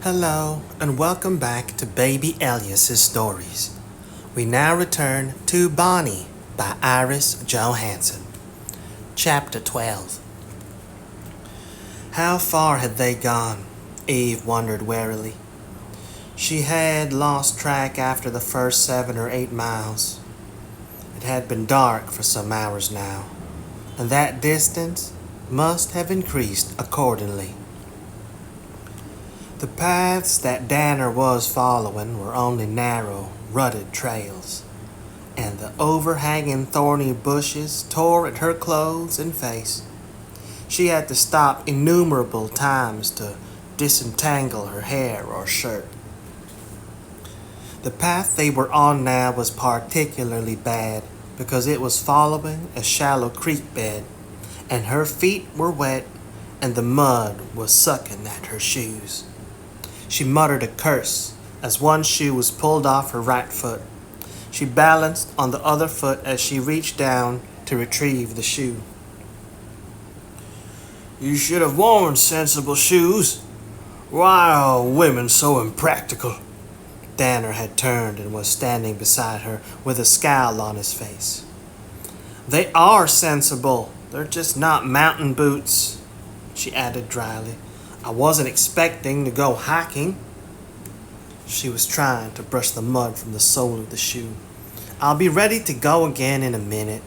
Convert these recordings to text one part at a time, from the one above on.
Hello, and welcome back to Baby Elias's stories. We now return to Bonnie by Iris Johansen. Chapter 12. How far had they gone? Eve wondered warily. She had lost track after the first 7 or 8 miles. It had been dark for some hours now, and that distance must have increased accordingly. The paths that Danner was following were only narrow, rutted trails, and the overhanging thorny bushes tore at her clothes and face. She had to stop innumerable times to disentangle her hair or shirt. The path they were on now was particularly bad because it was following a shallow creek bed, and her feet were wet and the mud was sucking at her shoes. She muttered a curse as one shoe was pulled off her right foot. She balanced on the other foot as she reached down to retrieve the shoe. "You should have worn sensible shoes. Why are women so impractical?" Danner had turned and was standing beside her with a scowl on his face. "They are sensible. They're just not mountain boots," she added dryly. "I wasn't expecting to go hiking." She was trying to brush the mud from the sole of the shoe. "I'll be ready to go again in a minute."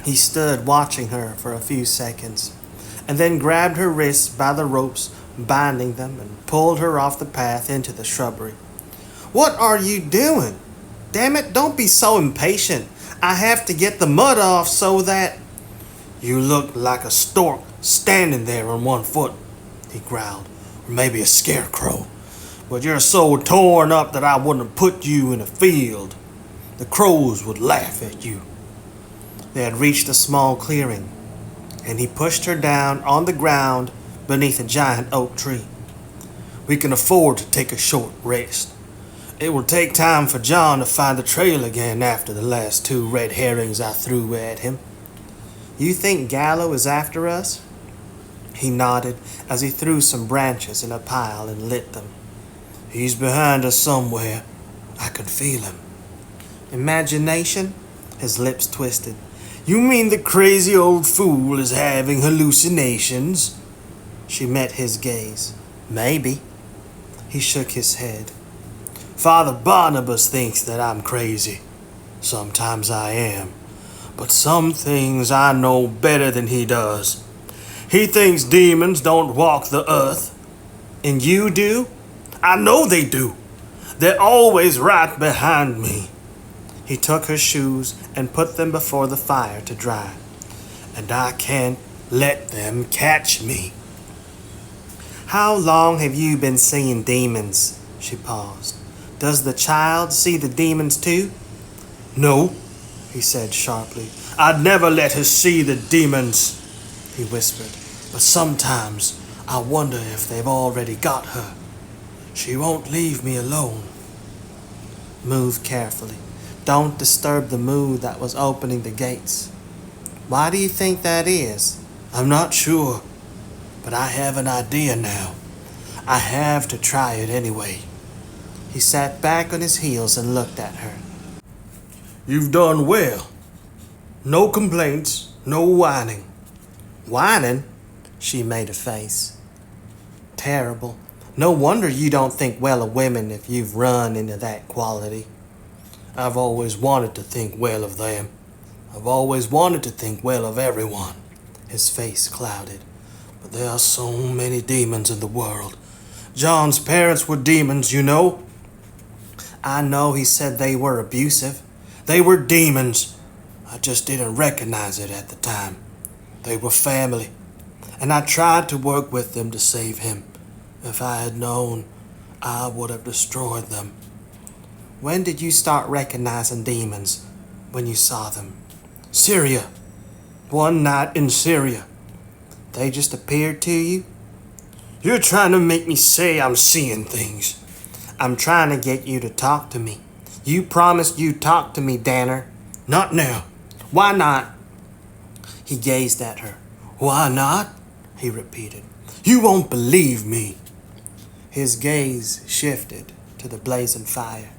He stood watching her for a few seconds, and then grabbed her wrists by the ropes binding them and pulled her off the path into the shrubbery. "What are you doing? Damn it, don't be so impatient. I have to get the mud off so that—" "You look like a stork standing there on one foot," he growled, "or maybe a scarecrow. But you're so torn up that I wouldn't have put you in a field. The crows would laugh at you." They had reached a small clearing, and he pushed her down on the ground beneath a giant oak tree. "We can afford to take a short rest. It will take time for John to find the trail again after the last 2 red herrings I threw at him." "You think Gallo is after us?" He nodded as he threw some branches in a pile and lit them. "He's behind us somewhere. I can feel him." "Imagination?" His lips twisted. "You mean the crazy old fool is having hallucinations?" She met his gaze. "Maybe." He shook his head. "Father Barnabas thinks that I'm crazy. Sometimes I am. But some things I know better than he does. He thinks demons don't walk the earth." "And you do?" "I know they do. They're always right behind me." He took her shoes and put them before the fire to dry. "And I can't let them catch me." "How long have you been seeing demons?" She paused. "Does the child see the demons too?" "No," he said sharply. "I'd never let her see the demons," he whispered. "But sometimes I wonder if they've already got her. She won't leave me alone." "Move carefully. Don't disturb the mood that was opening the gates." "Why do you think that is?" "I'm not sure, but I have an idea now. I have to try it anyway." He sat back on his heels and looked at her. "You've done well. No complaints, no whining." "Whining?" She made a face. "Terrible. No wonder you don't think well of women if you've run into that quality." "I've always wanted to think well of them. I've always wanted to think well of everyone." His face clouded. "But there are so many demons in the world. John's parents were demons, you know." "I know he said they were abusive." "They were demons. I just didn't recognize it at the time. They were family, and I tried to work with them to save him. If I had known, I would have destroyed them." "When did you start recognizing demons? When you saw them?" "Syria. One night in Syria." "They just appeared to you?" "You're trying to make me say I'm seeing things." "I'm trying to get you to talk to me. You promised you'd talk to me, Danner." "Not now." "Why not?" He gazed at her. "Why not?" he repeated. "You won't believe me." His gaze shifted to the blazing fire.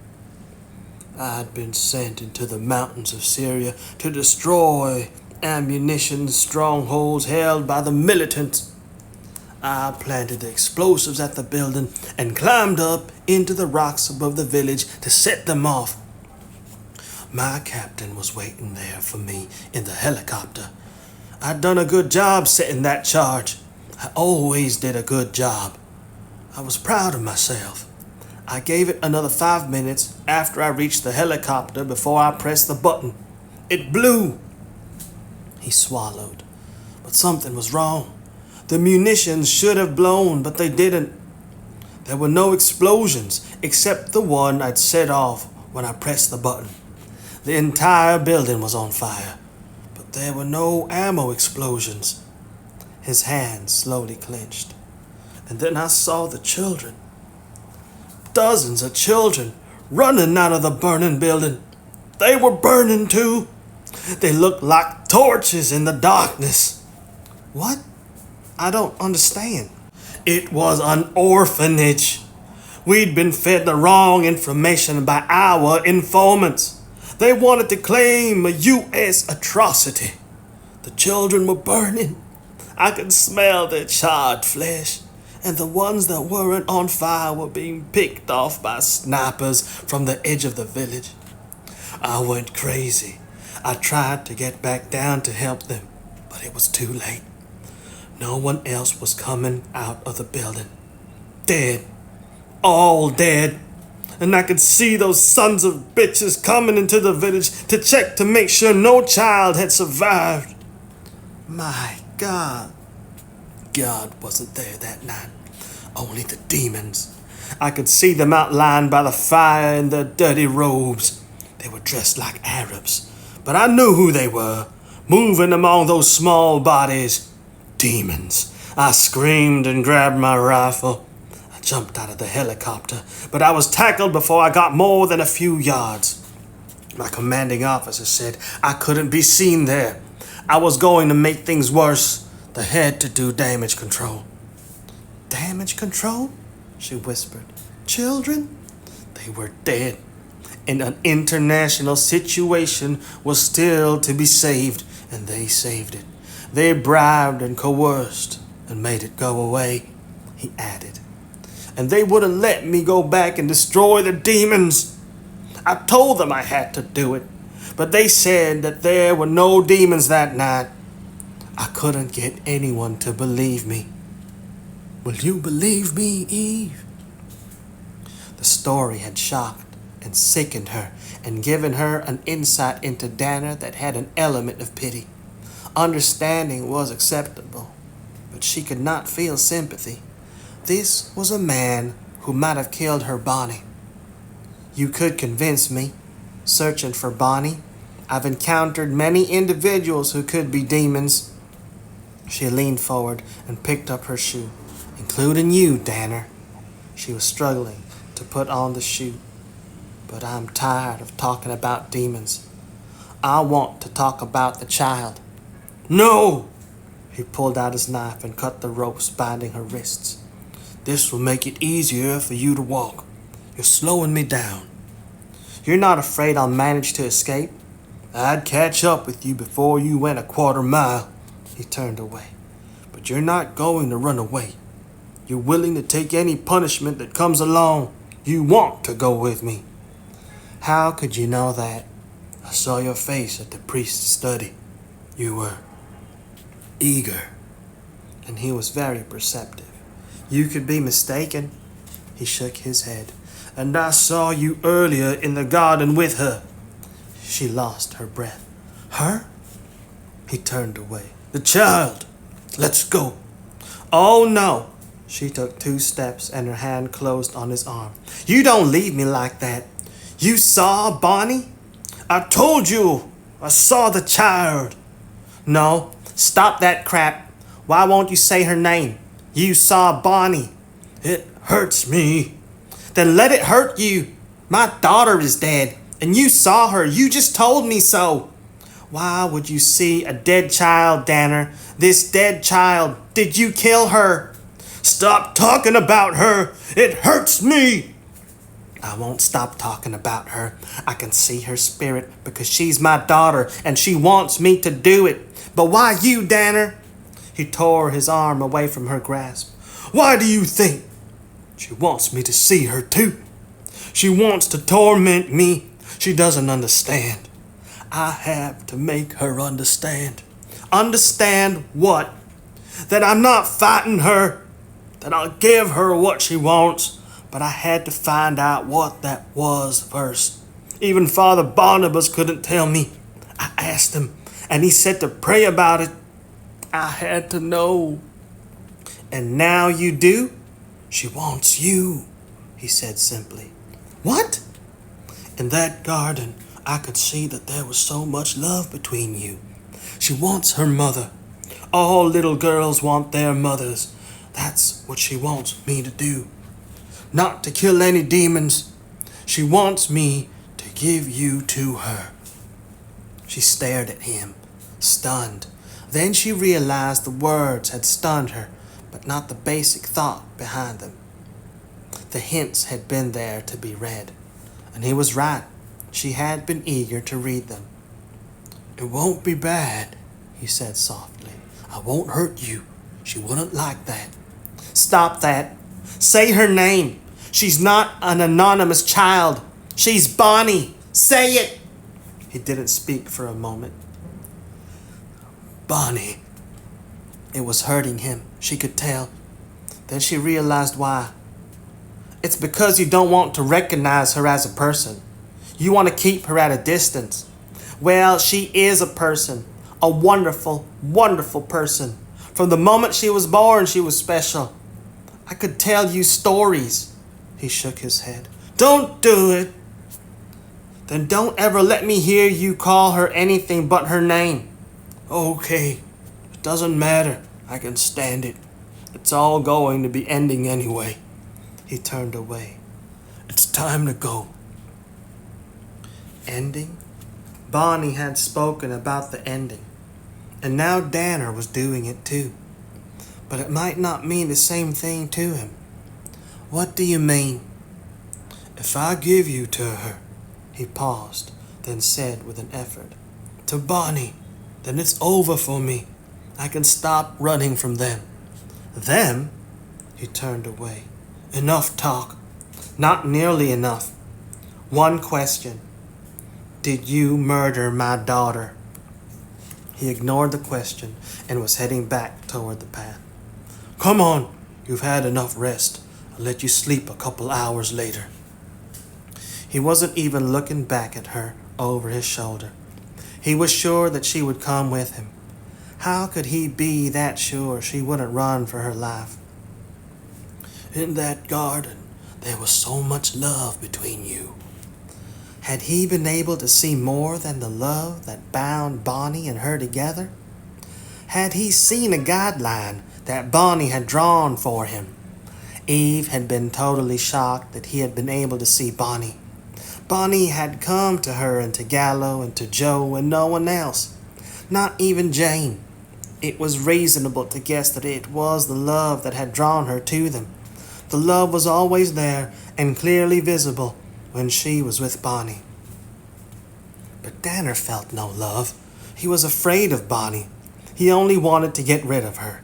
I'd been sent into the mountains of Syria to destroy ammunition strongholds held by the militants. I planted the explosives at the building and climbed up into the rocks above the village to set them off. My captain was waiting there for me in the helicopter. I'd done a good job setting that charge. I always did a good job. I was proud of myself. I gave it another 5 minutes after I reached the helicopter before I pressed the button. It blew. He swallowed. But something was wrong. The munitions should have blown, but they didn't. There were no explosions except the one I'd set off when I pressed the button. The entire building was on fire, but there were no ammo explosions. His hand slowly clenched. And then I saw the children. Dozens of children running out of the burning building. They were burning too. They looked like torches in the darkness. What? I don't understand. It was an orphanage. We'd been fed the wrong information by our informants. They wanted to claim a U.S. atrocity. The children were burning. I could smell their charred flesh. And the ones that weren't on fire were being picked off by snipers from the edge of the village. I went crazy. I tried to get back down to help them, but it was too late. No one else was coming out of the building. Dead. All dead. And I could see those sons of bitches coming into the village to check to make sure no child had survived. My God. God wasn't there that night. Only the demons. I could see them outlined by the fire in their dirty robes. They were dressed like Arabs, but I knew who they were, moving among those small bodies. Demons. I screamed and grabbed my rifle. I jumped out of the helicopter, but I was tackled before I got more than a few yards. My commanding officer said I couldn't be seen there. I was going to make things worse. They had to do damage control. Damage control? She whispered. Children? They were dead. And an international situation was still to be saved, and they saved it. They bribed and coerced and made it go away, he added. And they wouldn't let me go back and destroy the demons. I told them I had to do it, but they said that there were no demons that night. I couldn't get anyone to believe me. Will you believe me, Eve? The story had shocked and sickened her and given her an insight into Danner that had an element of pity. Understanding was acceptable, but she could not feel sympathy. This was a man who might have killed her Bonnie. You could convince me. Searching for Bonnie, I've encountered many individuals who could be demons. She leaned forward and picked up her shoe, including you, Danner. She was struggling to put on the shoe. But I'm tired of talking about demons. I want to talk about the child. No! He pulled out his knife and cut the ropes binding her wrists. This will make it easier for you to walk. You're slowing me down. You're not afraid I'll manage to escape? I'd catch up with you before you went a quarter mile. He turned away. But you're not going to run away. You're willing to take any punishment that comes along. You want to go with me. How could you know that? I saw your face at the priest's study. You were eager. And he was very perceptive. You could be mistaken. He shook his head. And I saw you earlier in the garden with her. She lost her breath. Her? He turned away. The child. Let's go. Oh no. She took 2 steps and her hand closed on his arm. You don't leave me like that. You saw Bonnie? I told you. I saw the child. No. Stop that crap. Why won't you say her name? You saw Bonnie. It hurts me. Then let it hurt you. My daughter is dead, and you saw her. You just told me so. Why would you see a dead child, Danner? This dead child. Did you kill her? Stop talking about her. It hurts me. I won't stop talking about her. I can see her spirit because she's my daughter and she wants me to do it. But why you, Danner? He tore his arm away from her grasp. Why do you think? She wants me to see her too. She wants to torment me. She doesn't understand. I have to make her understand. Understand what? That I'm not fighting her. That I'll give her what she wants. But I had to find out what that was first. Even Father Barnabas couldn't tell me. I asked him, and he said to pray about it. I had to know. And now you do? She wants you, he said simply. What? In that garden, I could see that there was so much love between you. She wants her mother. All little girls want their mothers. That's what she wants me to do. Not to kill any demons. She wants me to give you to her. She stared at him, stunned. Then she realized the words had stunned her, but not the basic thought behind them. The hints had been there to be read, and he was right. She had been eager to read them. It won't be bad, he said softly. I won't hurt you. She wouldn't like that. Stop that. Say her name. She's not an anonymous child. She's Bonnie. Say it. He didn't speak for a moment. Bonnie. It was hurting him, she could tell. Then she realized why. It's because you don't want to recognize her as a person. You want to keep her at a distance. Well, she is a person. A wonderful, wonderful person. From the moment she was born, she was special. I could tell you stories. He shook his head. Don't do it. Then don't ever let me hear you call her anything but her name. Okay. It doesn't matter. I can stand it. It's all going to be ending anyway. He turned away. It's time to go. Ending? Bonnie had spoken about the ending. And now Danner was doing it too. But it might not mean the same thing to him. What do you mean? If I give you to her, he paused, then said with an effort, to Bonnie, then it's over for me. I can stop running from them. Them? He turned away. Enough talk. Not nearly enough. One question. Did you murder my daughter? He ignored the question and was heading back toward the path. Come on, you've had enough rest. I'll let you sleep a couple hours later. He wasn't even looking back at her over his shoulder. He was sure that she would come with him. How could he be that sure she wouldn't run for her life? In that garden, there was so much love between you. Had he been able to see more than the love that bound Bonnie and her together? Had he seen a guideline that Bonnie had drawn for him? Eve had been totally shocked that he had been able to see Bonnie. Bonnie had come to her and to Gallo and to Joe and no one else, not even Jane. It was reasonable to guess that it was the love that had drawn her to them. The love was always there and clearly visible when she was with Bonnie. But Danner felt no love. He was afraid of Bonnie. He only wanted to get rid of her.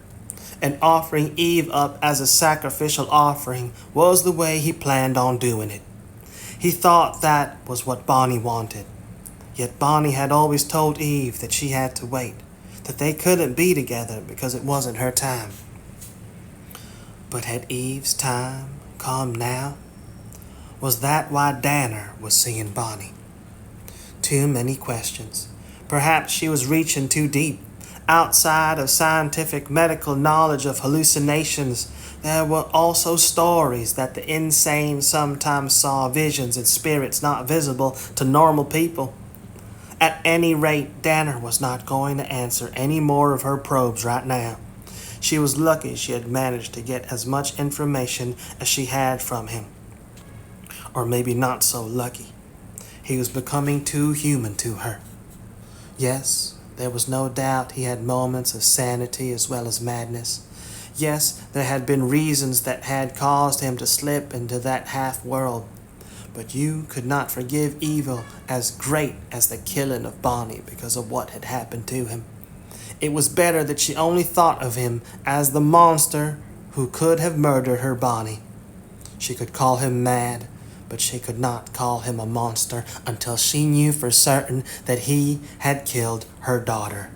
And offering Eve up as a sacrificial offering was the way he planned on doing it. He thought that was what Bonnie wanted. Yet Bonnie had always told Eve that she had to wait, that they couldn't be together because it wasn't her time. But had Eve's time come now? Was that why Danner was seeing Bonnie? Too many questions. Perhaps she was reaching too deep. Outside of scientific medical knowledge of hallucinations, there were also stories that the insane sometimes saw visions and spirits not visible to normal people. At any rate, Danner was not going to answer any more of her probes right now. She was lucky she had managed to get as much information as she had from him. Or maybe not so lucky. He was becoming too human to her. Yes, there was no doubt he had moments of sanity as well as madness. Yes, there had been reasons that had caused him to slip into that half-world, but you could not forgive evil as great as the killing of Bonnie because of what had happened to him. It was better that she only thought of him as the monster who could have murdered her Bonnie. She could call him mad, but she could not call him a monster until she knew for certain that he had killed her daughter.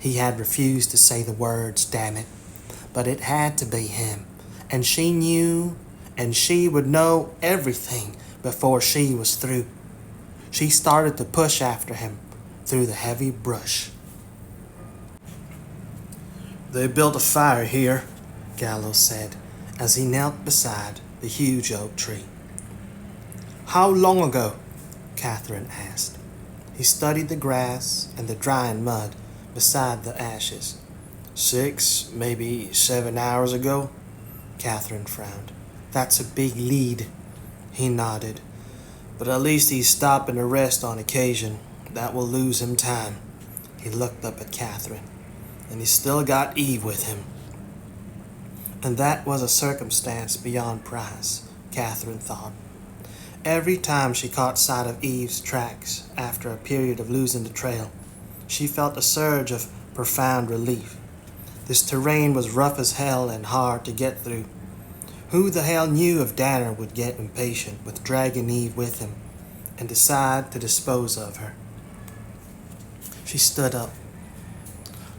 He had refused to say the words, damn it, but it had to be him, and she knew, and she would know everything before she was through. She started to push after him through the heavy brush. "They built a fire here," Gallo said, as he knelt beside the huge oak tree. "How long ago?" Catherine asked. He studied the grass and the drying mud beside the ashes. 6, maybe 7 hours ago." Catherine frowned. "That's a big lead." He nodded. "But at least he's stopping to rest on occasion. That will lose him time." He looked up at Catherine. "And he's still got Eve with him." And that was a circumstance beyond price, Catherine thought. Every time she caught sight of Eve's tracks after a period of losing the trail, she felt a surge of profound relief. This terrain was rough as hell and hard to get through. Who the hell knew if Danner would get impatient with dragging Eve with him and decide to dispose of her? She stood up.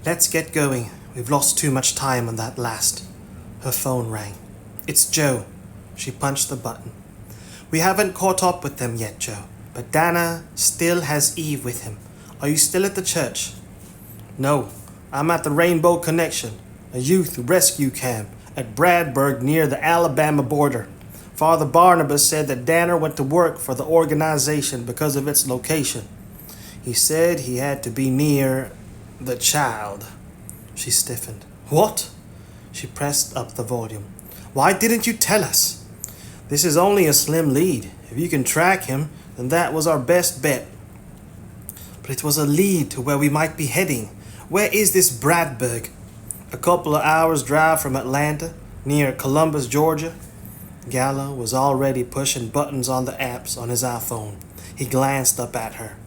"Let's get going. We've lost too much time on that last." Her phone rang. "It's Joe." She punched the button. "We haven't caught up with them yet, Joe, but Danner still has Eve with him. Are you still at the church?" "No, I'm at the Rainbow Connection, a youth rescue camp at Bradburg near the Alabama border. Father Barnabas said that Danner went to work for the organization because of its location. He said he had to be near the child." She stiffened. "What?" She pressed up the volume. "Why didn't you tell us?" "This is only a slim lead. If you can track him, then that was our best bet." "But it was a lead to where we might be heading. Where is this Bradburg?" "A couple of hours' drive from Atlanta, near Columbus, Georgia." Gallo was already pushing buttons on the apps on his iPhone. He glanced up at her.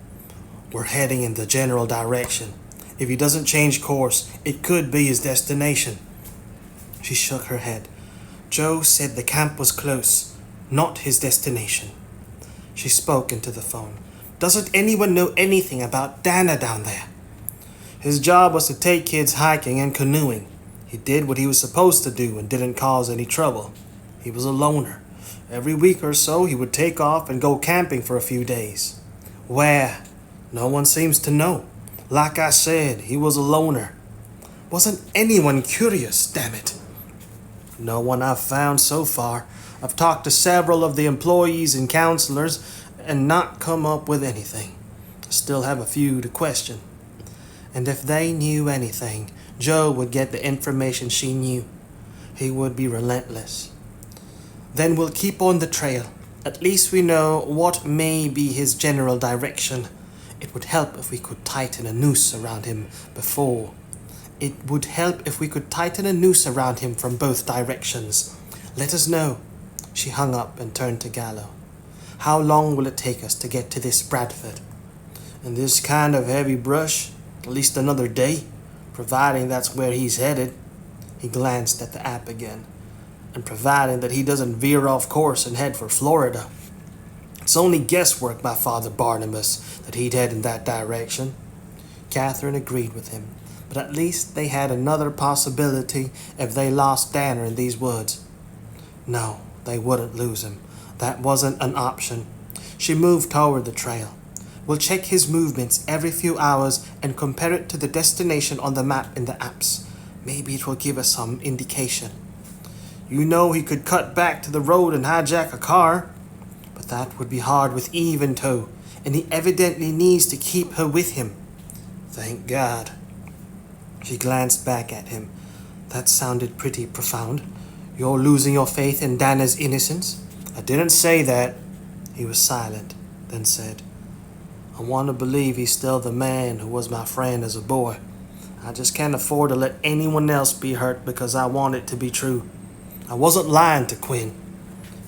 "We're heading in the general direction. If he doesn't change course, it could be his destination." She shook her head. "Joe said the camp was close, not his destination." She spoke into the phone. "Doesn't anyone know anything about Danner down there?" "His job was to take kids hiking and canoeing. He did what he was supposed to do and didn't cause any trouble. He was a loner. Every week or so he would take off and go camping for a few days. Where? No one seems to know. Like I said, he was a loner. Wasn't anyone curious, damn it?" "No one I've found so far. I've talked to several of the employees and counselors and not come up with anything. I still have a few to question." And if they knew anything, Joe would get the information she knew. He would be relentless. "Then we'll keep on the trail. At least we know what may be his general direction. It would help if we could tighten a noose around him before. It would help if we could tighten a noose around him from both directions. Let us know." She hung up and turned to Gallo. "How long will it take us to get to this Bradford?" "In this kind of heavy brush, at least another day, providing that's where he's headed." He glanced at the app again. "And providing that he doesn't veer off course and head for Florida. It's only guesswork by Father Barnabas that he'd head in that direction." Catherine agreed with him, but at least they had another possibility if they lost Danner in these woods. No, they wouldn't lose him. That wasn't an option. She moved toward the trail. "We'll check his movements every few hours and compare it to the destination on the map in the apps. Maybe it will give us some indication." "You know he could cut back to the road and hijack a car." "But that would be hard with Eve in tow, and he evidently needs to keep her with him." "Thank God." She glanced back at him. That sounded pretty profound. "You're losing your faith in Danner's innocence?" "I didn't say that." He was silent, then said, "I want to believe he's still the man who was my friend as a boy. I just can't afford to let anyone else be hurt because I want it to be true. I wasn't lying to Quinn.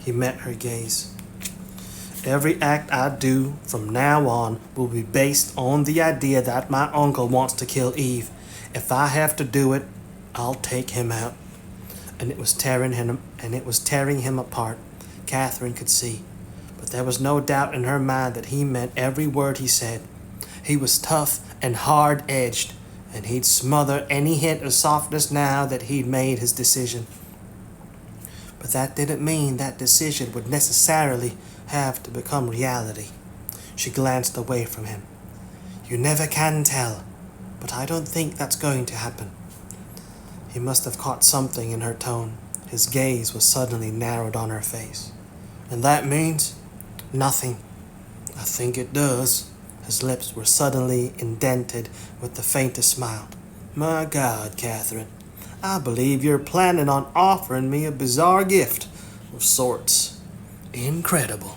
He met her gaze. Every act I do from now on will be based on the idea that my uncle wants to kill Eve. If I have to do it, I'll take him out. And it was tearing him apart. Catherine could see. But there was no doubt in her mind that he meant every word he said. He was tough and hard-edged, and he'd smother any hint of softness now that he'd made his decision. But that didn't mean that decision would necessarily have to become reality. She glanced away from him. You never can tell, but I don't think that's going to happen. He must have caught something in her tone. His gaze was suddenly narrowed on her face. And that means nothing. I think it does. His lips were suddenly indented with the faintest smile. My God, Catherine, I believe you're planning on offering me a bizarre gift of sorts. Incredible.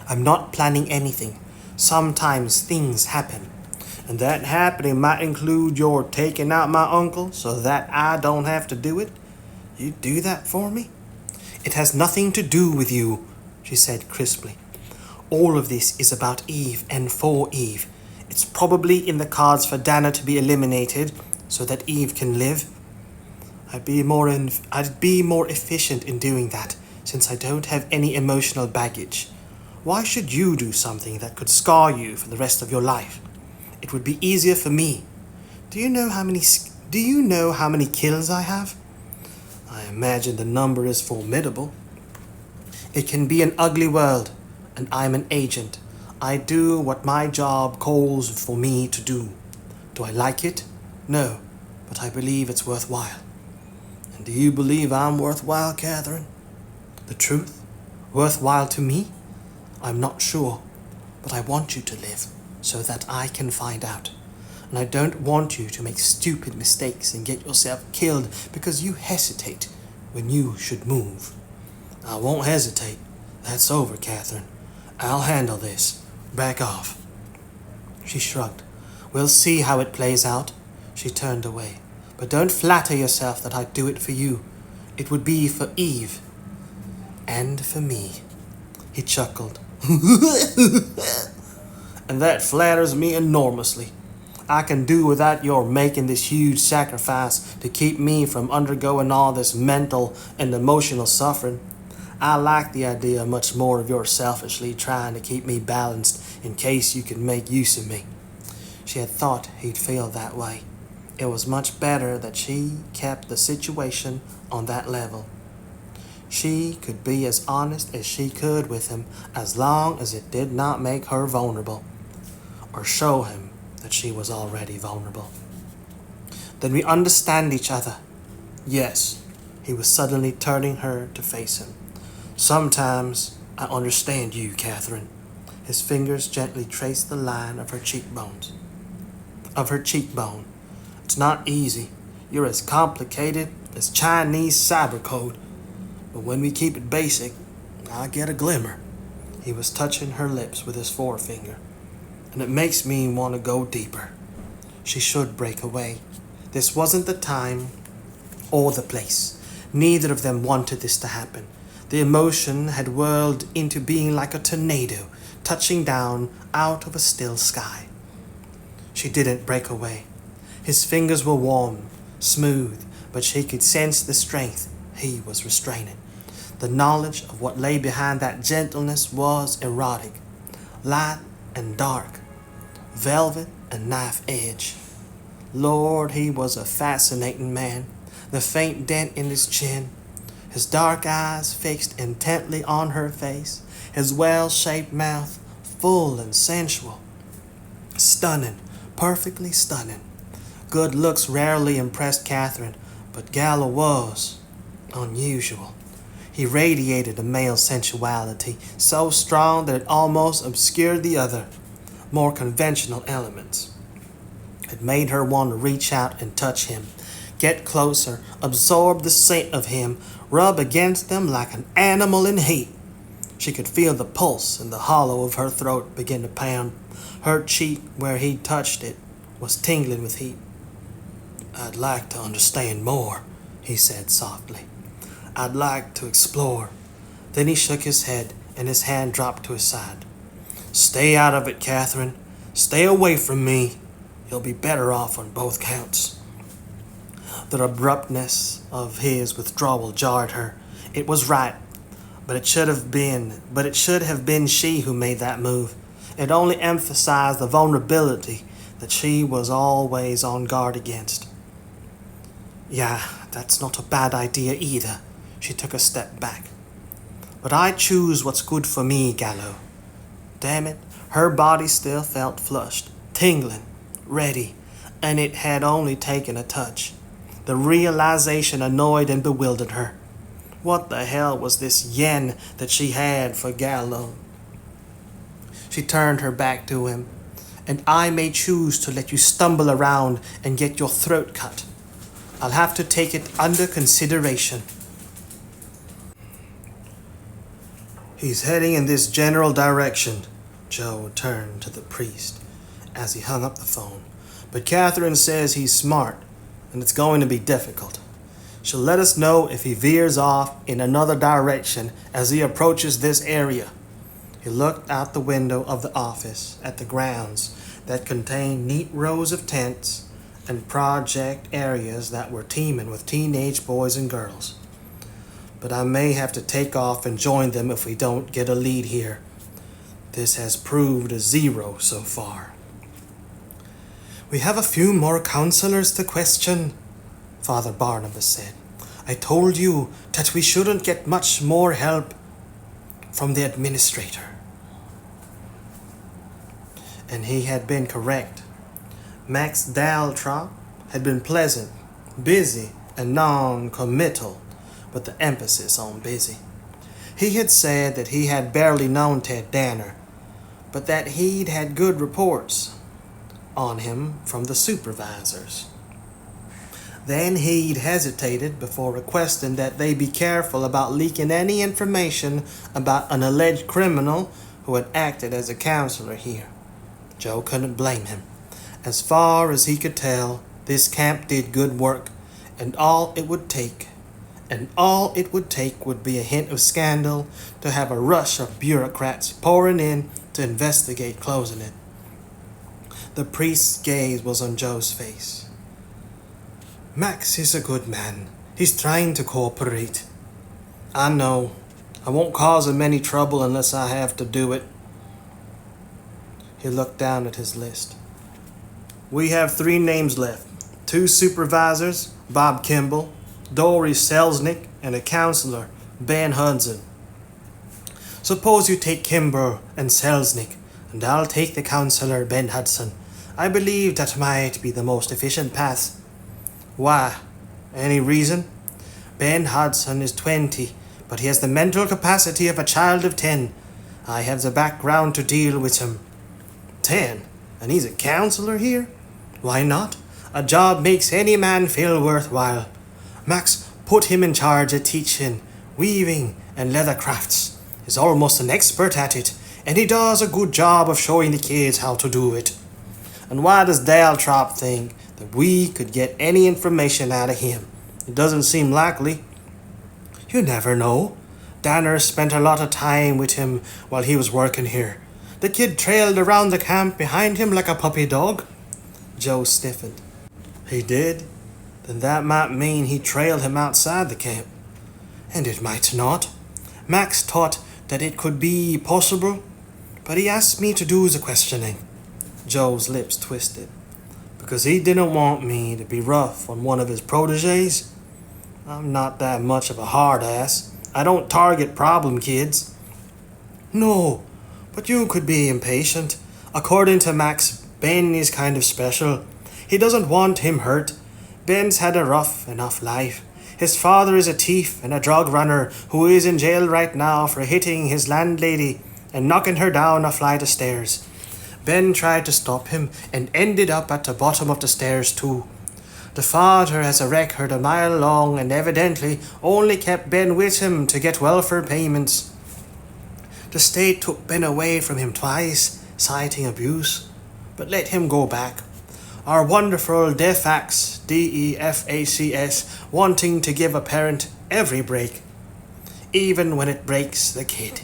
I'm not planning anything. Sometimes things happen. And that happening might include your taking out my uncle so that I don't have to do it. You do that for me? It has nothing to do with you, she said crisply. All of this is about Eve and for Eve. It's probably in the cards for Dana to be eliminated so that Eve can live. I'd be more efficient in doing that, since I don't have any emotional baggage. Why should you do something that could scar you for the rest of your life? It would be easier for me. Do you know how many kills I have? I imagine the number is formidable. It can be an ugly world, and I'm an agent. I do what my job calls for me to do. Do I like it? No, but I believe it's worthwhile. And do you believe I'm worthwhile, Catherine? The truth? Worthwhile to me? I'm not sure, but I want you to live so that I can find out. And I don't want you to make stupid mistakes and get yourself killed because you hesitate when you should move. I won't hesitate. That's over, Catherine. I'll handle this. Back off. She shrugged. We'll see how it plays out. She turned away. But don't flatter yourself that I'd do it for you. It would be for Eve. And for me. He chuckled. And that flatters me enormously. I can do without your making this huge sacrifice to keep me from undergoing all this mental and emotional suffering. I like the idea much more of your selfishly trying to keep me balanced in case you can make use of me. She had thought he'd feel that way. It was much better that she kept the situation on that level. She could be as honest as she could with him as long as it did not make her vulnerable, or show him that she was already vulnerable. Then we understand each other. Yes, he was suddenly turning her to face him. Sometimes I understand you, Catherine. His fingers gently traced the line of her cheekbone. It's not easy. You're as complicated as Chinese cyber code. But when we keep it basic, I get a glimmer. He was touching her lips with his forefinger. And it makes me want to go deeper. She should break away. This wasn't the time or the place. Neither of them wanted this to happen. The emotion had whirled into being like a tornado, touching down out of a still sky. She didn't break away. His fingers were warm, smooth, but she could sense the strength he was restraining. The knowledge of what lay behind that gentleness was erotic, light and dark, velvet and knife edge. Lord, he was a fascinating man. The faint dent in his chin, his dark eyes fixed intently on her face, his well-shaped mouth full and sensual. Stunning, perfectly stunning. Good looks rarely impressed Catherine, but Gallo was unusual. He radiated a male sensuality so strong that it almost obscured the other, more conventional elements. It made her want to reach out and touch him, get closer, absorb the scent of him, rub against them like an animal in heat. She could feel the pulse in the hollow of her throat begin to pound. Her cheek, where he touched it, was tingling with heat. I'd like to understand more, he said softly. I'd like to explore. Then he shook his head and his hand dropped to his side. Stay out of it, Catherine. Stay away from me. You'll be better off on both counts. The abruptness of his withdrawal jarred her. It was right, but it should have been she who made that move. It only emphasized the vulnerability that she was always on guard against. Yeah, that's not a bad idea either. She took a step back. But I choose what's good for me, Gallo. Damn it, her body still felt flushed, tingling, ready, and it had only taken a touch. The realization annoyed and bewildered her. What the hell was this yen that she had for Gallo? She turned her back to him. And I may choose to let you stumble around and get your throat cut. I'll have to take it under consideration. He's heading in this general direction, Joe turned to the priest as he hung up the phone. But Catherine says he's smart, and it's going to be difficult. She'll let us know if he veers off in another direction as he approaches this area. He looked out the window of the office at the grounds that contained neat rows of tents and project areas that were teeming with teenage boys and girls. But I may have to take off and join them if we don't get a lead here. This has proved a 0 so far. We have a few more counselors to question, Father Barnabas said. I told you that we shouldn't get much more help from the administrator. And he had been correct. Max Daltrop had been pleasant, busy, and non-committal, but the emphasis on busy. He had said that he had barely known Ted Danner, but that he'd had good reports on him from the supervisors. Then he'd hesitated before requesting that they be careful about leaking any information about an alleged criminal who had acted as a counselor here. Joe couldn't blame him. As far as he could tell, this camp did good work, and all it would take would be a hint of scandal to have a rush of bureaucrats pouring in to investigate closing it. The priest's gaze was on Joe's face. Max is a good man. He's trying to cooperate. I know. I won't cause him any trouble unless I have to do it. He looked down at his list. We have 3 names left. 2 supervisors, Bob Kimball, Dory Selznick, and a counselor, Ben Hudson. Suppose you take Kimball and Selznick, and I'll take the counselor, Ben Hudson. I believe that might be the most efficient path. Why? Any reason? Ben Hudson is 20, but he has the mental capacity of a child of 10. I have the background to deal with him. 10? And he's a counselor here? Why not? A job makes any man feel worthwhile. Max put him in charge of teaching, weaving, and leather crafts. He's almost an expert at it, and he does a good job of showing the kids how to do it. And why does Daltrop think that we could get any information out of him? It doesn't seem likely. You never know. Danner spent a lot of time with him while he was working here. The kid trailed around the camp behind him like a puppy dog. Joe stiffened. He did? Then that might mean he trailed him outside the camp. And it might not. Max thought that it could be possible, but he asked me to do the questioning. Joe's lips twisted. Because he didn't want me to be rough on one of his protégés. I'm not that much of a hard ass. I don't target problem kids. No, but you could be impatient. According to Max, Ben is kind of special. He doesn't want him hurt. Ben's had a rough enough life. His father is a thief and a drug runner who is in jail right now for hitting his landlady and knocking her down a flight of stairs. Ben tried to stop him and ended up at the bottom of the stairs too. The father has a record a mile long and evidently only kept Ben with him to get welfare payments. The state took Ben away from him twice, citing abuse, but let him go back. Our wonderful defax, DEFACS, wanting to give a parent every break, even when it breaks the kid.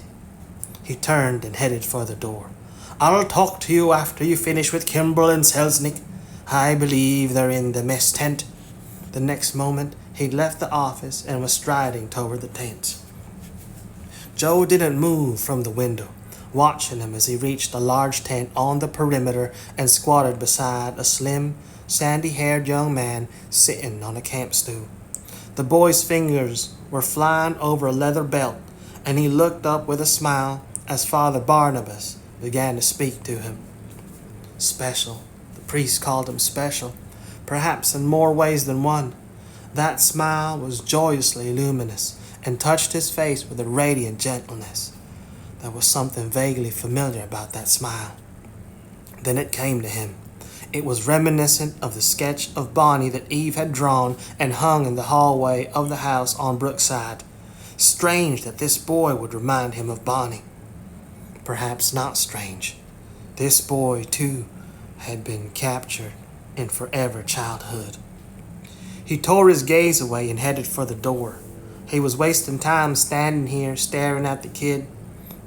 He turned and headed for the door. I'll talk to you after you finish with Kimbrel and Selznick. I believe they're in the mess tent. The next moment, he'd left the office and was striding toward the tents. Joe didn't move from the window, watching him as he reached a large tent on the perimeter and squatted beside a slim, sandy-haired young man sitting on a camp stool. The boy's fingers were flying over a leather belt, and he looked up with a smile as Father Barnabas began to speak to him. Special. The priest called him special, perhaps in more ways than one. That smile was joyously luminous and touched his face with a radiant gentleness. There was something vaguely familiar about that smile. Then it came to him. It was reminiscent of the sketch of Bonnie that Eve had drawn and hung in the hallway of the house on Brookside. Strange that this boy would remind him of Bonnie. Perhaps not strange. This boy, too, had been captured in forever childhood. He tore his gaze away and headed for the door. He was wasting time standing here staring at the kid,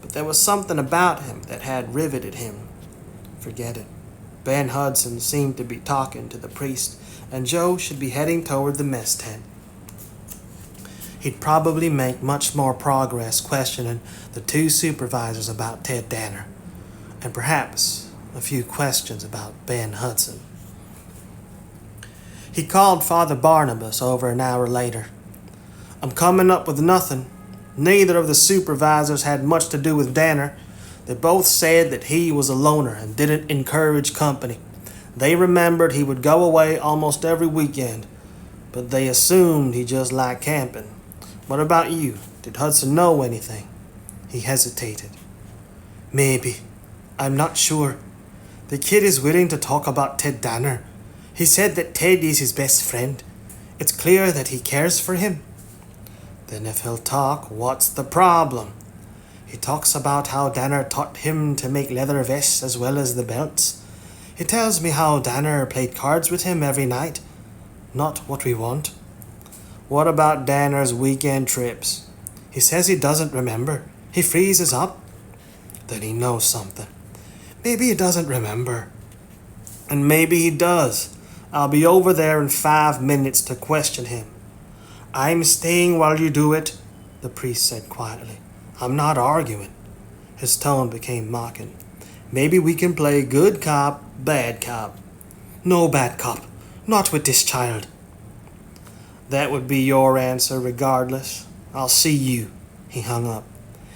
but there was something about him that had riveted him. Forget it. Ben Hudson seemed to be talking to the priest, and Joe should be heading toward the mess tent. He'd probably make much more progress questioning the two supervisors about Ted Danner, and perhaps a few questions about Ben Hudson. He called Father Barnabas over an hour later. I'm coming up with nothing. Neither of the supervisors had much to do with Danner. They both said that he was a loner and didn't encourage company. They remembered he would go away almost every weekend, but they assumed he just liked camping. What about you? Did Hudson know anything? He hesitated. Maybe. I'm not sure. The kid is willing to talk about Ted Danner. He said that Ted is his best friend. It's clear that he cares for him. Then if he'll talk, what's the problem? He talks about how Danner taught him to make leather vests as well as the belts. He tells me how Danner played cards with him every night. Not what we want. What about Danner's weekend trips? He says he doesn't remember. He freezes up. Then he knows something. Maybe he doesn't remember. And maybe he does. I'll be over there in 5 minutes to question him. I'm staying while you do it, the priest said quietly. I'm not arguing. His tone became mocking. Maybe we can play good cop, bad cop. No bad cop. Not with this child. That would be your answer regardless. I'll see you. He hung up.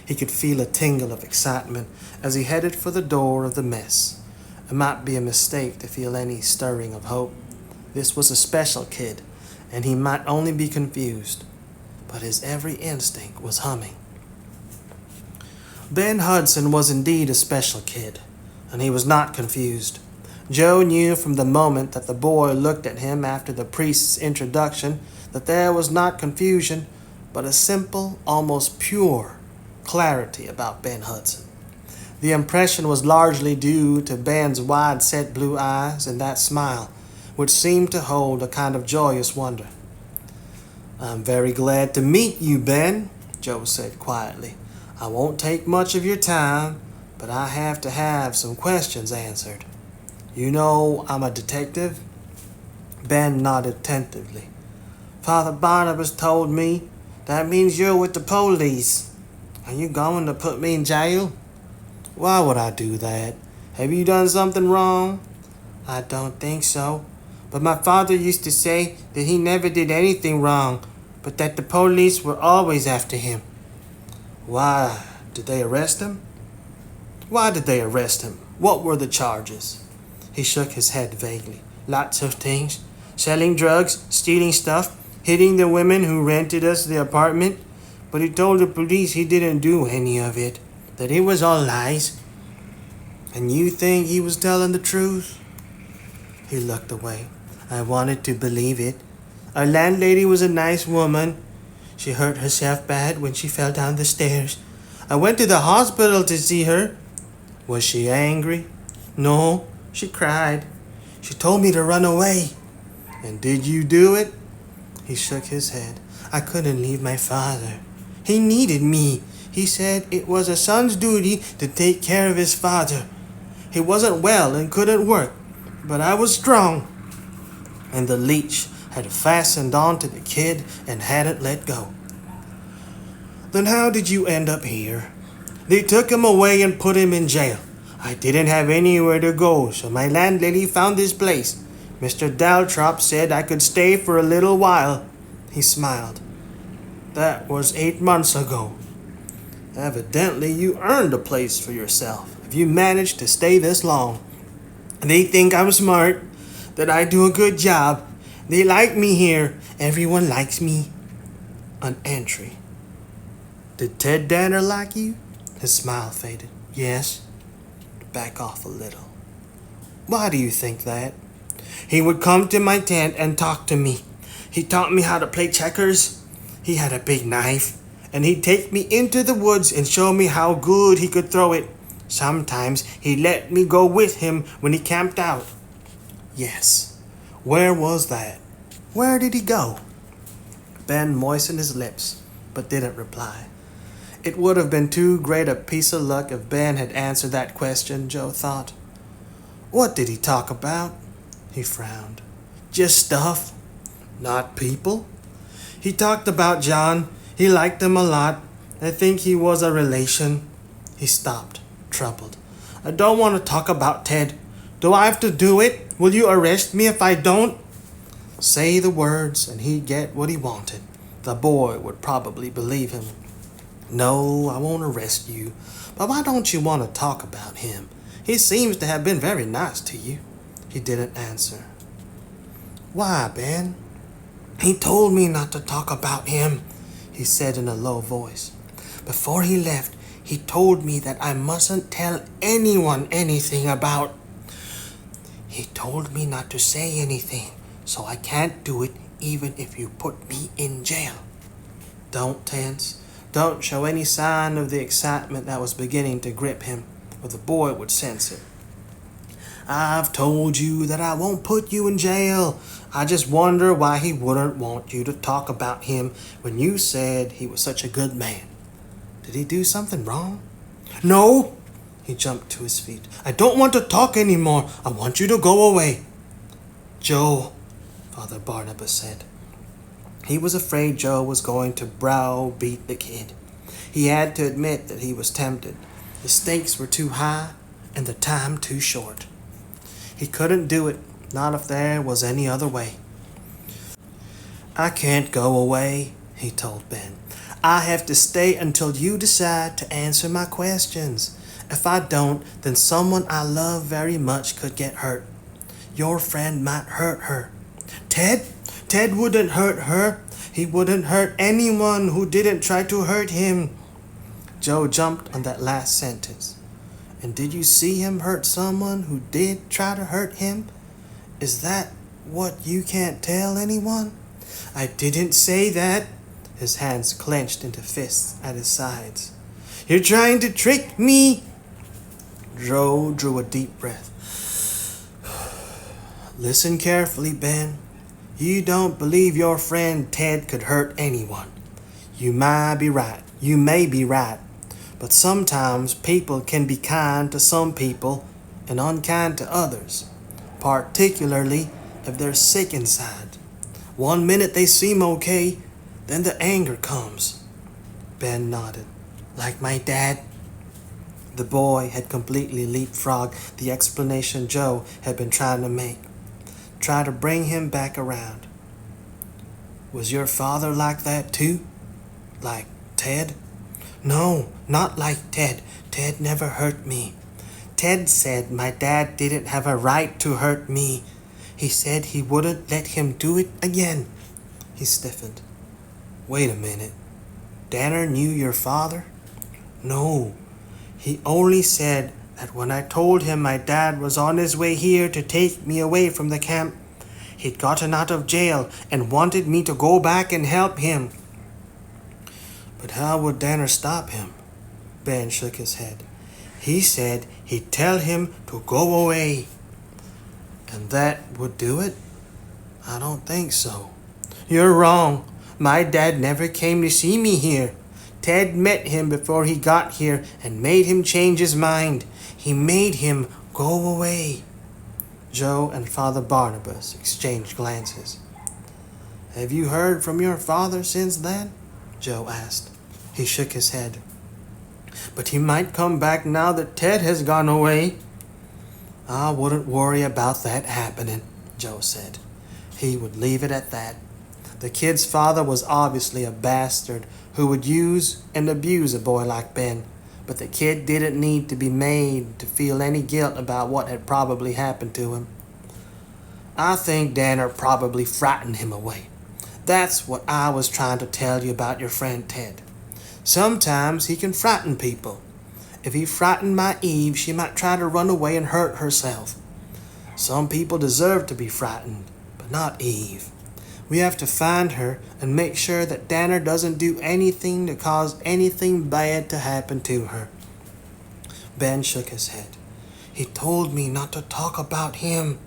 He could feel a tingle of excitement as he headed for the door of the mess. It might be a mistake to feel any stirring of hope. This was a special kid, and he might only be confused, but his every instinct was humming. Ben Hudson was indeed a special kid, and he was not confused. Joe knew from the moment that the boy looked at him after the priest's introduction that there was not confusion, but a simple, almost pure clarity about Ben Hudson. The impression was largely due to Ben's wide-set blue eyes and that smile, which seemed to hold a kind of joyous wonder. I'm very glad to meet you, Ben, Joe said quietly. I won't take much of your time, but I have to have some questions answered. You know I'm a detective? Ben nodded attentively. Father Barnabas told me that means you're with the police. Are you going to put me in jail? Why would I do that? Have you done something wrong? I don't think so. But my father used to say that he never did anything wrong, but that the police were always after him. Why did they arrest him? Why did they arrest him? What were the charges? He shook his head vaguely. Lots of things. Selling drugs, stealing stuff, hitting the women who rented us the apartment. But he told the police he didn't do any of it, that it was all lies. And you think he was telling the truth? He looked away. I wanted to believe it. Our landlady was a nice woman. She hurt herself bad when she fell down the stairs. I went to the hospital to see her. Was she angry? No, she cried. She told me to run away. And did you do it? He shook his head. I couldn't leave my father. He needed me. He said it was a son's duty to take care of his father. He wasn't well and couldn't work, but I was strong. And the leech had fastened onto the kid and hadn't let go. Then how did you end up here? They took him away and put him in jail. I didn't have anywhere to go, so my landlady found this place. Mr. Daltrop said I could stay for a little while. He smiled. That was 8 months ago. Evidently, you earned a place for yourself if you managed to stay this long. They think I'm smart, that I do a good job. They like me here. Everyone likes me. An entry. Did Ted Danner like you? His smile faded. Yes. Back off a little. Why do you think that? He would come to my tent and talk to me. He taught me how to play checkers. He had a big knife, and he'd take me into the woods and show me how good he could throw it. Sometimes he let me go with him when he camped out. Yes. Where was that? Where did he go? Ben moistened his lips, but didn't reply. It would have been too great a piece of luck if Ben had answered that question, Joe thought. What did he talk about? He frowned. Just stuff. Not people. He talked about John. He liked him a lot. I think he was a relation. He stopped, troubled. I don't want to talk about Ted. Do I have to do it? Will you arrest me if I don't? Say the words and he'd get what he wanted. The boy would probably believe him. No, I won't arrest you. But why don't you want to talk about him? He seems to have been very nice to you. He didn't answer. Why, Ben? He told me not to talk about him, he said in a low voice. Before he left, he told me that I mustn't tell anyone anything about. He told me not to say anything, so I can't do it even if you put me in jail. Don't tense. Don't show any sign of the excitement that was beginning to grip him, or the boy would sense it. I've told you that I won't put you in jail. I just wonder why he wouldn't want you to talk about him when you said he was such a good man. Did he do something wrong? No! He jumped to his feet. I don't want to talk anymore. I want you to go away. Joe, Father Barnabas said. He was afraid Joe was going to browbeat the kid. He had to admit that he was tempted. The stakes were too high and the time too short. He couldn't do it, not if there was any other way. I can't go away, he told Ben. I have to stay until you decide to answer my questions. If I don't, then someone I love very much could get hurt. Your friend might hurt her. Ted? Ted wouldn't hurt her. He wouldn't hurt anyone who didn't try to hurt him. Joe jumped on that last sentence. And did you see him hurt someone who did try to hurt him? Is that what you can't tell anyone? I didn't say that. His hands clenched into fists at his sides. You're trying to trick me? Joe drew a deep breath. Listen carefully, Ben. You don't believe your friend Ted could hurt anyone. You may be right. But sometimes people can be kind to some people and unkind to others, particularly if they're sick inside. One minute they seem okay, then the anger comes. Ben nodded. Like my dad? The boy had completely leapfrogged the explanation Joe had been trying to make. Try to bring him back around. Was your father like that too? Like Ted? No, not like Ted. Ted never hurt me. Ted said my dad didn't have a right to hurt me. He said he wouldn't let him do it again. He stiffened. Wait a minute. Danner knew your father? No. He only said that when I told him my dad was on his way here to take me away from the camp, he'd gotten out of jail and wanted me to go back and help him. But how would Danner stop him? Ben shook his head. He said he'd tell him to go away. And that would do it? I don't think so. You're wrong. My dad never came to see me here. Ted met him before he got here and made him change his mind. He made him go away. Joe and Father Barnabas exchanged glances. Have you heard from your father since then? Joe asked. He shook his head. But he might come back now that Ted has gone away. I wouldn't worry about that happening, Joe said. He would leave it at that. The kid's father was obviously a bastard who would use and abuse a boy like Ben, but the kid didn't need to be made to feel any guilt about what had probably happened to him. I think Danner probably frightened him away. That's what I was trying to tell you about your friend Ted. Sometimes he can frighten people. If he frightened my Eve, she might try to run away and hurt herself. Some people deserve to be frightened, but not Eve. We have to find her and make sure that Danner doesn't do anything to cause anything bad to happen to her. Ben shook his head. He told me not to talk about him.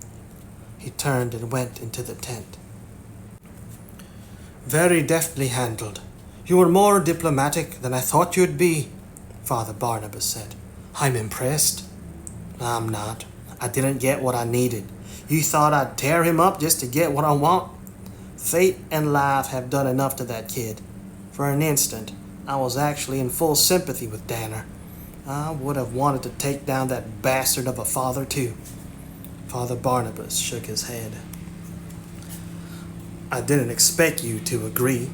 He turned and went into the tent. Very deftly handled. You were more diplomatic than I thought you'd be, Father Barnabas said. I'm impressed. I'm not. I didn't get what I needed. You thought I'd tear him up just to get what I want? Fate and life have done enough to that kid. For an instant, I was actually in full sympathy with Danner. I would have wanted to take down that bastard of a father, too. Father Barnabas shook his head. I didn't expect you to agree,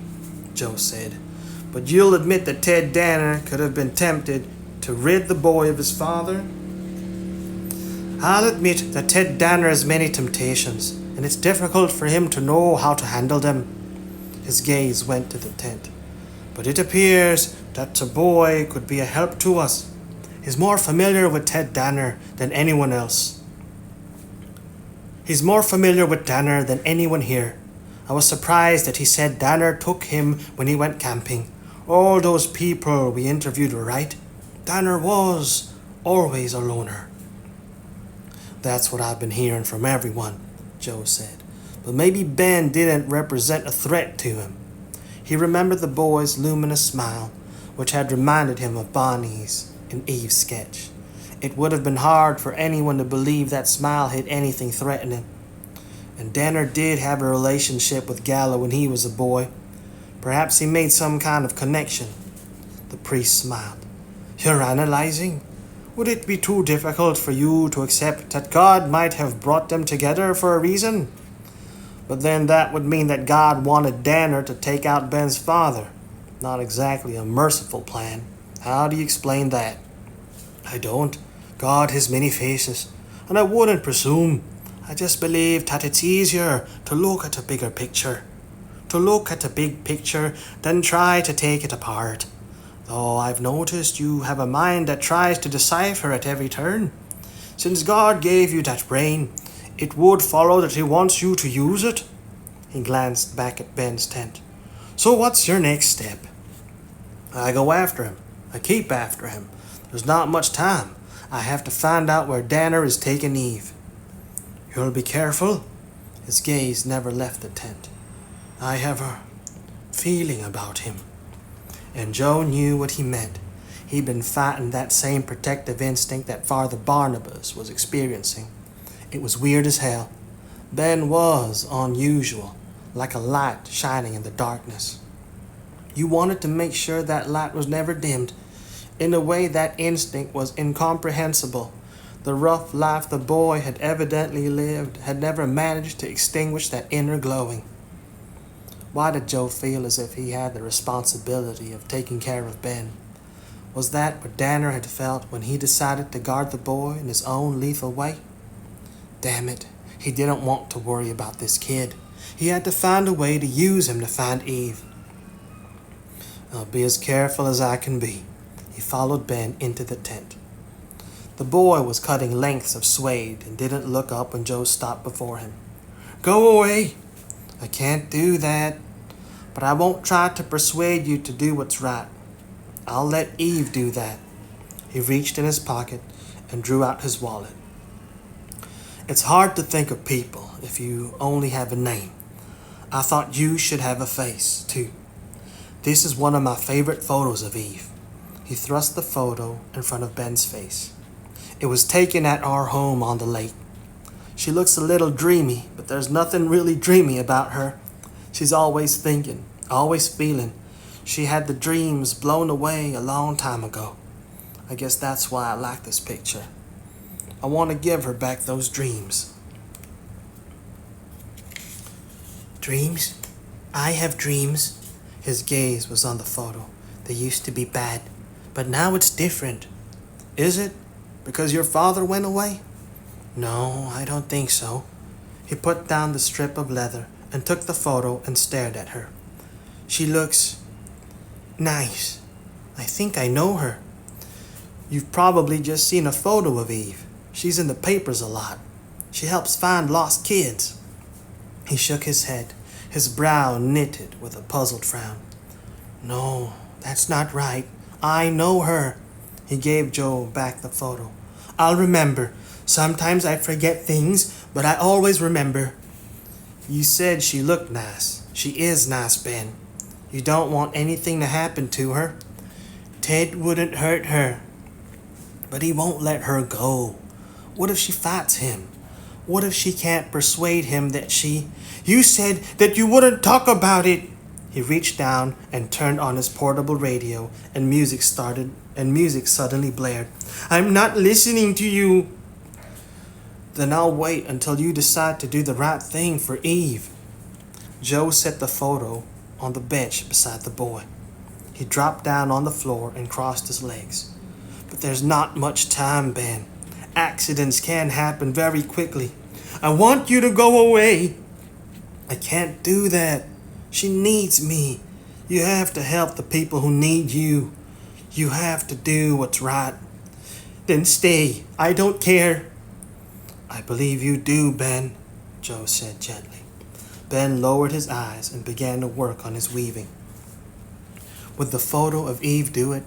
Joe said, but you'll admit that Ted Danner could have been tempted to rid the boy of his father? I'll admit that Ted Danner has many temptations, and it's difficult for him to know how to handle them. His gaze went to the tent. But it appears that the boy could be a help to us. He's more familiar with Ted Danner than anyone else. He's more familiar with Danner than anyone here. I was surprised that he said Danner took him when he went camping. All those people we interviewed were right. Danner was always a loner. That's what I've been hearing from everyone, Joe said. But maybe Ben didn't represent a threat to him. He remembered the boy's luminous smile, which had reminded him of Bonnie's in Eve's sketch. It would have been hard for anyone to believe that smile hid anything threatening. And Danner did have a relationship with Gallo when he was a boy. Perhaps he made some kind of connection. The priest smiled. You're analyzing? Would it be too difficult for you to accept that God might have brought them together for a reason? But then that would mean that God wanted Danner to take out Ben's father. Not exactly a merciful plan. How do you explain that? I don't. God has many faces, and I wouldn't presume. I just believe that it's easier to look at a bigger picture. To look at the big picture than try to take it apart. Though I've noticed you have a mind that tries to decipher at every turn. Since God gave you that brain, it would follow that he wants you to use it. He glanced back at Ben's tent. So what's your next step? I go after him. I keep after him. There's not much time. I have to find out where Danner is taking Eve. You'll be careful? His gaze never left the tent. I have a feeling about him. And Joe knew what he meant. He'd been fighting that same protective instinct that Father Barnabas was experiencing. It was weird as hell. Ben was unusual, like a light shining in the darkness. You wanted to make sure that light was never dimmed. In a way, that instinct was incomprehensible. The rough life the boy had evidently lived had never managed to extinguish that inner glowing. Why did Joe feel as if he had the responsibility of taking care of Ben? Was that what Danner had felt when he decided to guard the boy in his own lethal way? Damn it, he didn't want to worry about this kid. He had to find a way to use him to find Eve. I'll be as careful as I can be. He followed Ben into the tent. The boy was cutting lengths of suede and didn't look up when Joe stopped before him. Go away! I can't do that, but I won't try to persuade you to do what's right. I'll let Eve do that. He reached in his pocket and drew out his wallet. It's hard to think of people if you only have a name. I thought you should have a face, too. This is one of my favorite photos of Eve. He thrust the photo in front of Ben's face. It was taken at our home on the lake. She looks a little dreamy, but there's nothing really dreamy about her. She's always thinking, always feeling. She had the dreams blown away a long time ago. I guess that's why I like this picture. I want to give her back those dreams. Dreams? I have dreams. His gaze was on the photo. They used to be bad, but now it's different. Is it? Because your father went away? No, I don't think so. He put down the strip of leather and took the photo and stared at her. She looks nice. I think I know her. You've probably just seen a photo of Eve. She's in the papers a lot. She helps find lost kids. He shook his head, his brow knitted with a puzzled frown. No, that's not right. I know her. He gave Joe back the photo. I'll remember. Sometimes I forget things, but I always remember. You said she looked nice. She is nice, Ben. You don't want anything to happen to her. Ted wouldn't hurt her. But he won't let her go. What if she fights him? What if she can't persuade him that she... You said that you wouldn't talk about it. He reached down and turned on his portable radio, and music suddenly blared. I'm not listening to you. Then I'll wait until you decide to do the right thing for Eve. Joe set the photo on the bench beside the boy. He dropped down on the floor and crossed his legs. But there's not much time, Ben. Accidents can happen very quickly. I want you to go away. I can't do that. She needs me. You have to help the people who need you. You have to do what's right. Then stay. I don't care. I believe you do, Ben, Joe said gently. Ben lowered his eyes and began to work on his weaving. Would the photo of Eve do it?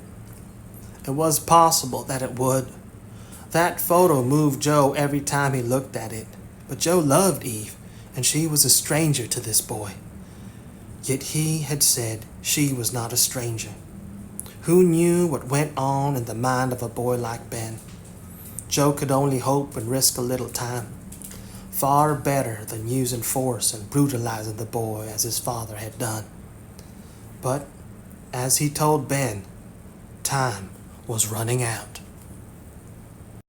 It was possible that it would. That photo moved Joe every time he looked at it. But Joe loved Eve, and she was a stranger to this boy. Yet he had said she was not a stranger. Who knew what went on in the mind of a boy like Ben? Joe could only hope and risk a little time. Far better than using force and brutalizing the boy as his father had done. But, as he told Ben, time was running out.